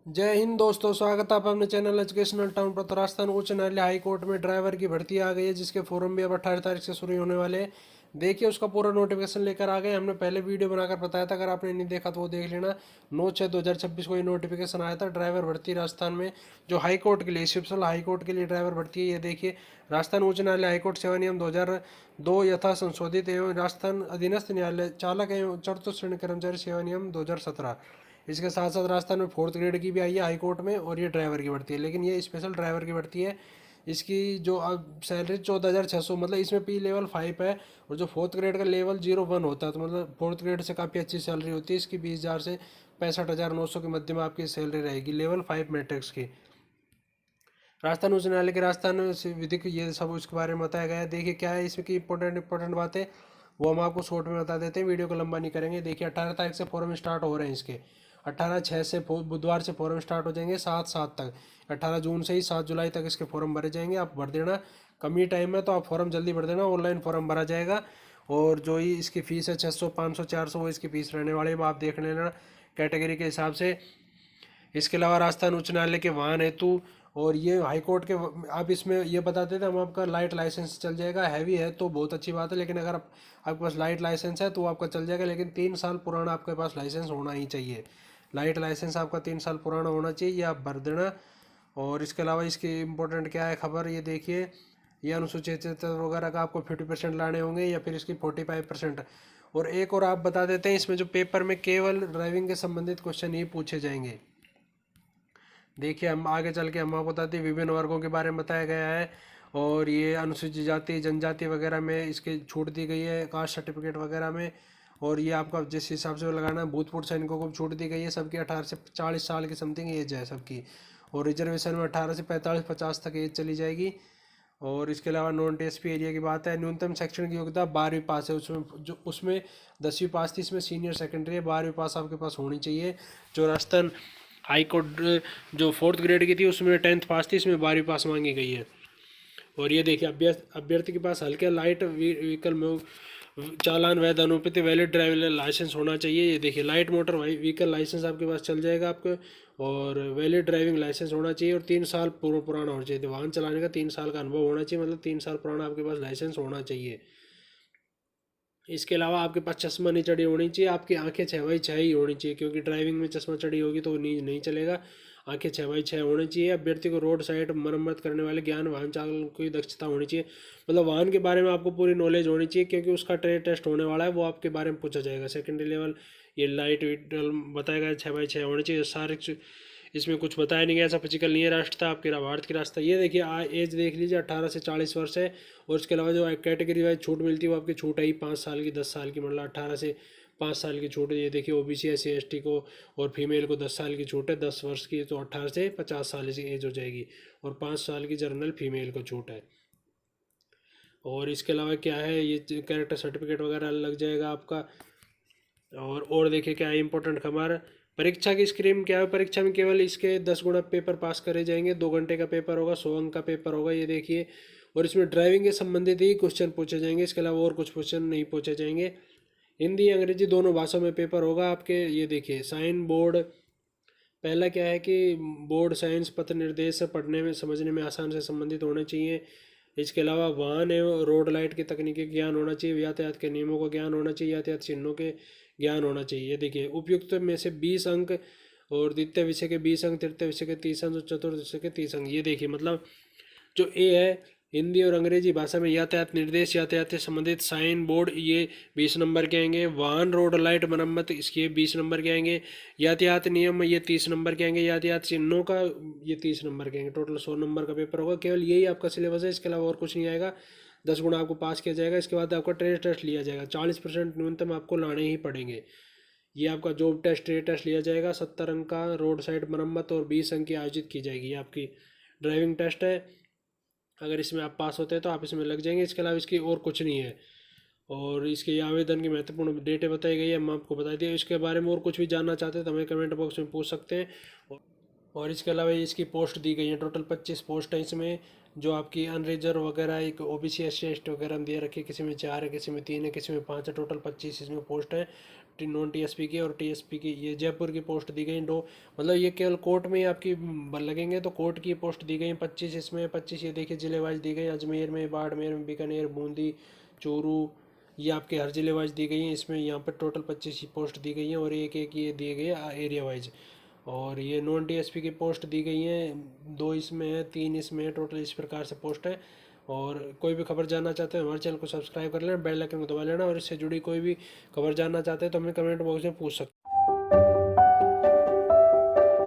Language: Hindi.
जय हिंद दोस्तों, स्वागत है आप अपने चैनल एजुकेशनल टाउन पर। तो राजस्थान उच्च न्यायालय हाई कोर्ट में ड्राइवर की भर्ती आ गई है, जिसके फॉर्म भी अब 18 तारीख से शुरू होने वाले हैं। देखिए, उसका पूरा नोटिफिकेशन लेकर आ गए। हमने पहले वीडियो बनाकर बताया था, अगर आपने नहीं देखा तो वो देख लेना। 9/6/2026 को ये नोटिफिकेशन आया था, ड्राइवर भर्ती राजस्थान में, जो हाई कोर्ट के लिए, स्पेशल हाई कोर्ट के लिए ड्राइवर भर्ती है। ये देखिए, राजस्थान उच्च न्यायालय हाई कोर्ट सेवा नियम 2002 यथा संशोधित एवं राजस्थान अधीनस्थ न्यायालय चालक एवं चतुर्थ श्रेणी कर्मचारी सेवा नियम 2017। इसके साथ साथ राजस्थान में 4th ग्रेड की भी आई है हाई कोर्ट में, और ये ड्राइवर की भर्ती है, लेकिन ये स्पेशल ड्राइवर की भर्ती है। इसकी जो अब सैलरी 14,600, मतलब इसमें पी लेवल 5 है, और जो 4th ग्रेड का लेवल 01 होता है, तो मतलब 4th ग्रेड से काफ़ी अच्छी सैलरी होती है इसकी। 20,000 से 65,900 के मध्य में आपकी सैलरी रहेगी लेवल 5 मैट्रिक्स की। राजस्थान उच्च न्यायालय के राजस्थान से विधिक ये सब उसके बारे में बताया गया है। देखिए क्या है इसमें की इंपॉर्टेंट बातें, वो हम आपको शॉर्ट में बता देते हैं, वीडियो को लंबा नहीं करेंगे। देखिए, 18 तारीख से फॉर्म स्टार्ट हो रहे हैं इसके। 18/6 से बुधवार से फॉर्म स्टार्ट हो जाएंगे, 7/7 तक। 18 जून से ही 7 जुलाई तक इसके फॉर्म भरे जाएंगे। आप भर देना, कम ही टाइम है तो आप फॉर्म जल्दी भर देना, ऑनलाइन फॉर्म भरा जाएगा। और जो ही इसकी फ़ीस है 600, 500, 400, वो इसकी फ़ीस रहने वाली है, आप देख लेना कैटेगरी के हिसाब से। इसके अलावा राजस्थान उच्च न्यायालय के वाहन हेतु और ये हाई कोर्ट के, आप इसमें ये बता देते हम आपका लाइट लाइसेंस चल जाएगा। हैवी है तो बहुत अच्छी बात है, लेकिन अगर आपके पास लाइट लाइसेंस है तो आपका चल जाएगा, लेकिन 3 साल पुराना आपके पास लाइसेंस होना ही चाहिए। लाइट लाइसेंस आपका 3 साल पुराना होना चाहिए, ये आप भर देना। और इसके अलावा इसकी इम्पोर्टेंट क्या है खबर, ये देखिए, ये अनुसूचित जाति वगैरह का आपको 50% लाने होंगे, या फिर इसकी 45%। और एक और आप बता देते हैं, इसमें जो पेपर में केवल ड्राइविंग के संबंधित क्वेश्चन ही पूछे जाएंगे। देखिए, हम आगे चल के हम आपको बताते हैं विभिन्न वर्गों के बारे में बताया गया है। और ये अनुसूचित जाति जनजाति वगैरह में इसकी छूट दी गई है, कास्ट सर्टिफिकेट वगैरह में। और ये आपका जिस हिसाब से लगाना है, भूतपूर्व सैनिकों को भी छूट दी गई है, सबकी 18 से 40 साल की समथिंग एज है सबकी। और रिजर्वेशन में 18 से 45-50 तक एज चली जाएगी। और इसके अलावा नॉन टीएसपी एरिया की बात है, न्यूनतम शैक्षणिक की योग्यता 12वीं पास है, उसमें 10वीं पास थी, इसमें सीनियर सेकेंडरी है, 12वीं पास आपके पास होनी चाहिए। जो राजस्थान हाई कोर्ट जो 4th ग्रेड की थी उसमें 10th पास थी, इसमें 12वीं पास मांगी गई है। और ये देखिए, अभ्यर्थी के पास हल्के लाइट व्हीकल में चालान वैध अनुपस्थित वैलिड ड्राइविंग लाइसेंस होना चाहिए। ये देखिए, लाइट मोटर व्हीकल लाइसेंस आपके पास चल जाएगा आपको, और वैलिड ड्राइविंग लाइसेंस होना चाहिए, और 3 साल पुराना होना चाहिए। वाहन चलाने का 3 साल का अनुभव होना चाहिए, मतलब 3 साल पुराना आपके पास लाइसेंस होना चाहिए। इसके अलावा आपके पास चश्मा नहीं चढ़ी होनी चाहिए, आपकी आंखें 6/6 ही होनी चाहिए, क्योंकि ड्राइविंग में चश्मा चढ़ी होगी तो नहीं नहीं चलेगा। आंखें 6/6 होनी चाहिए। अभ्यर्थी को रोड साइड मरम्मत करने वाले ज्ञान, वाहन चालक की दक्षता होनी चाहिए, मतलब वाहन के बारे में आपको पूरी नॉलेज होनी चाहिए, क्योंकि उसका ट्रेड टेस्ट होने वाला है, वो आपके बारे में पूछा जाएगा। सेकेंडरी लेवल ये लाइट वेट बताएगा, 6/6 होनी चाहिए। सारे इसमें कुछ बताया नहीं गया, ऐसा फिजिकल नहीं है। राष्ट्रता आपके भारत की राष्ट्रता, ये देखिए एज देख लीजिए, 18 से 40 वर्ष है। और इसके अलावा जो कैटेगरी वाइज छूट मिलती है वो आपकी छूट है ही 5 साल की, 10 साल की, मतलब 18 से 5 साल की छूट है। ये देखिए, ओबीसी SC ST को और फीमेल को 10 साल की छूट है, 10 वर्ष की, तो 18 से 50 साल की एज हो जाएगी। और 5 साल की जनरल फीमेल को छूट है। और इसके अलावा क्या है, ये कैरेक्टर सर्टिफिकेट वगैरह लग जाएगा आपका। और देखिए क्या है इंपॉर्टेंट खबर, परीक्षा की स्क्रीम क्या है। परीक्षा में केवल इसके 10 गुना पेपर पास करे जाएंगे, 2 घंटे का पेपर होगा, 100 अंक का पेपर होगा, ये देखिए। और इसमें ड्राइविंग के संबंधित ही क्वेश्चन पूछे जाएंगे, इसके अलावा और कुछ क्वेश्चन नहीं पूछे जाएंगे। हिंदी अंग्रेजी दोनों भाषाओं में पेपर होगा आपके। ये देखिए, साइन बोर्ड, पहला क्या है कि बोर्ड साइंस पथ निर्देश पढ़ने में समझने में आसान से संबंधित होने चाहिए। इसके अलावा वाहन एवं रोड लाइट की तकनीकी ज्ञान होना चाहिए, यातायात के नियमों का ज्ञान होना चाहिए, यातायात चिन्हों के ज्ञान होना चाहिए। ये देखिए, उपयुक्त में से 20 अंक, और द्वितीय विषय के 20 अंक, तृतीय विषय के 30 अंक, और चतुर्थ विषय के 30 अंक। ये देखिए, मतलब जो ए है, हिंदी और अंग्रेजी भाषा में यातायात निर्देश, यातायात से संबंधित साइन बोर्ड, ये 20 नंबर के आएंगे। वाहन रोड लाइट मरम्मत, इसके 20 नंबर के आएंगे। यातायात नियम, ये 30 नंबर के आएंगे। यातायात चिन्हों का ये 30 नंबर के आएंगे। टोटल 100 नंबर का पेपर होगा, केवल यही आपका सिलेबस है, इसके अलावा और कुछ नहीं आएगा। 10 गुना आपको पास किया जाएगा। इसके बाद आपका ट्रेड टेस्ट लिया जाएगा, 40% न्यूनतम आपको लाने ही पड़ेंगे। ये आपका जॉब टेस्ट, ट्रेड टेस्ट लिया जाएगा, 70 अंक का रोड साइड मरम्मत, और 20 अंक की आयोजित की जाएगी। ये आपकी ड्राइविंग टेस्ट है, अगर इसमें आप पास होते हैं तो आप इसमें लग जाएंगे। इसके अलावा इसकी और कुछ नहीं है। और इसके आवेदन की महत्वपूर्ण डेटें बताई गई है, हम आपको बता दिए। इसके बारे में और कुछ भी जानना चाहते हैं तो हमें कमेंट बॉक्स में पूछ सकते हैं। और इसके अलावा इसकी पोस्ट दी गई है, टोटल 25 पोस्ट है इसमें, जो आपकी अनरिजर्व वगैरह, एक OBC SC ST वगैरह में दे रखी है, किसी में 4 है, किसी में 3 है, किसी में 5 है, टोटल 25 इसमें पोस्ट है। नॉन टीएसपी की और टीएसपी की, ये जयपुर की पोस्ट दी गई दो। मतलब ये केवल कोर्ट में ही आपकी लगेंगे, तो कोर्ट की पोस्ट दी गई 25, इसमें 25 ये देखिए जिले वाइज दी गई, अजमेर में, बाड़मेर में, बीकानेर, बूंदी, चूरू, ये आपके हर जिले वाइज दी गई हैं। इसमें यहाँ पर टोटल 25 पोस्ट दी गई हैं और एक एक ये दिए गए एरिया वाइज। और ये नॉन टीएसपी की पोस्ट दी गई हैं, 2 इसमें है, 3 इसमें है, टोटल इस प्रकार से पोस्ट है। और कोई भी खबर जानना चाहते हैं हमारे चैनल को सब्सक्राइब कर लेना, बेल आइकन को दबा लेना, और इससे जुड़ी कोई भी खबर जानना चाहते हैं तो हमें कमेंट बॉक्स में पूछ सकते हैं।